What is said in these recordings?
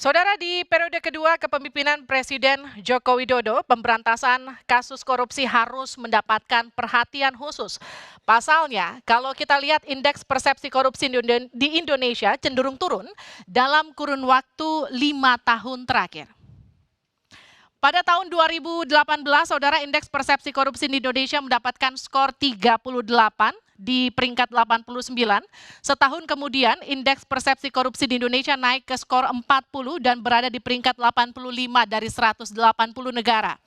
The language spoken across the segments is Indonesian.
Saudara, di periode kedua kepemimpinan Presiden Joko Widodo, pemberantasan kasus korupsi harus mendapatkan perhatian khusus. Pasalnya, kalau kita lihat indeks persepsi korupsi di Indonesia cenderung turun dalam kurun waktu 5 tahun terakhir. Pada tahun 2018, saudara, indeks persepsi korupsi di Indonesia mendapatkan skor 38 di peringkat 89. Setahun kemudian, indeks persepsi korupsi di Indonesia naik ke skor 40 dan berada di peringkat 85 dari 180 negara.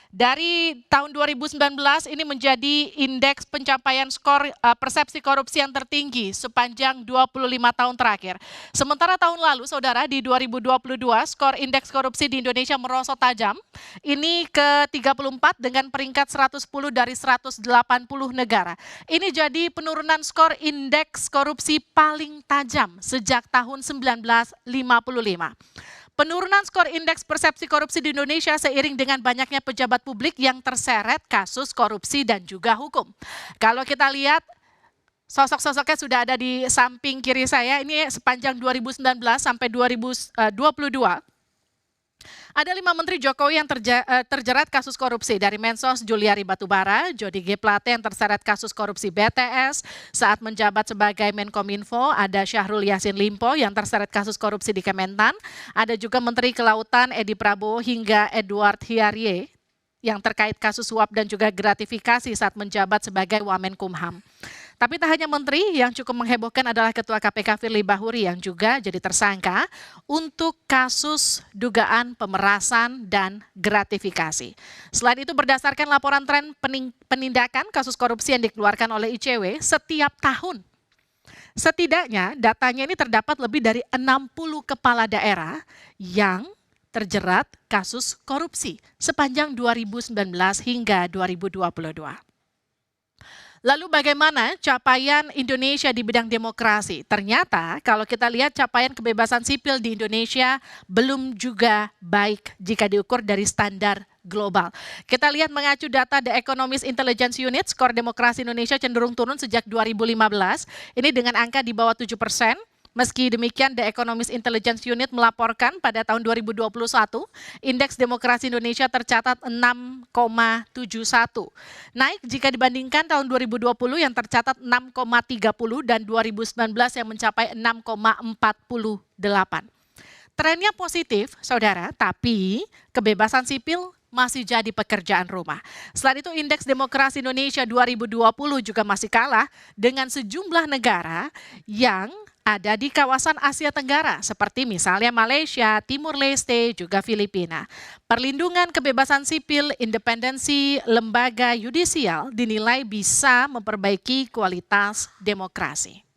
Dari tahun 2019 ini menjadi indeks pencapaian skor persepsi korupsi yang tertinggi sepanjang 25 tahun terakhir. Sementara tahun lalu, saudara, di 2022 skor indeks korupsi di Indonesia merosot tajam. Ini ke 34 dengan peringkat 110 dari 180 negara. Ini jadi penurunan skor indeks korupsi paling tajam sejak tahun 1955. Penurunan skor indeks persepsi korupsi di Indonesia seiring dengan banyaknya pejabat publik yang terseret kasus korupsi dan juga hukum. Kalau kita lihat sosok-sosoknya sudah ada di samping kiri saya, ini sepanjang 2019 sampai 2022. Ada 5 Menteri Jokowi yang terjerat kasus korupsi, dari Mensos Juliari Batubara, Jody G. Plate yang terseret kasus korupsi BTS saat menjabat sebagai Menkominfo, ada Syahrul Yassin Limpo yang terseret kasus korupsi di Kementan, ada juga Menteri Kelautan Edi Prabowo hingga Edward Hiarie yang terkait kasus suap dan juga gratifikasi saat menjabat sebagai Wamenkumham. Tapi tak hanya menteri, yang cukup menghebohkan adalah Ketua KPK Firly Bahuri yang juga jadi tersangka untuk kasus dugaan pemerasan dan gratifikasi. Selain itu, berdasarkan laporan tren penindakan kasus korupsi yang dikeluarkan oleh ICW setiap tahun, setidaknya datanya ini terdapat lebih dari 60 kepala daerah yang terjerat kasus korupsi sepanjang 2019 hingga 2022. Lalu bagaimana capaian Indonesia di bidang demokrasi? Ternyata kalau kita lihat capaian kebebasan sipil di Indonesia belum juga baik jika diukur dari standar global. Kita lihat mengacu data The Economist Intelligence Unit, skor demokrasi Indonesia cenderung turun sejak 2015. Ini dengan angka di bawah 7%. Meski demikian, The Economist Intelligence Unit melaporkan pada tahun 2021, indeks demokrasi Indonesia tercatat 6,71. Naik jika dibandingkan tahun 2020 yang tercatat 6,30 dan 2019 yang mencapai 6,48. Trennya positif, saudara, tapi kebebasan sipil masih jadi pekerjaan rumah. Selain itu, indeks demokrasi Indonesia 2020 juga masih kalah dengan sejumlah negara yang ada di kawasan Asia Tenggara, seperti misalnya Malaysia, Timur Leste, juga Filipina. Perlindungan kebebasan sipil, independensi lembaga yudisial dinilai bisa memperbaiki kualitas demokrasi.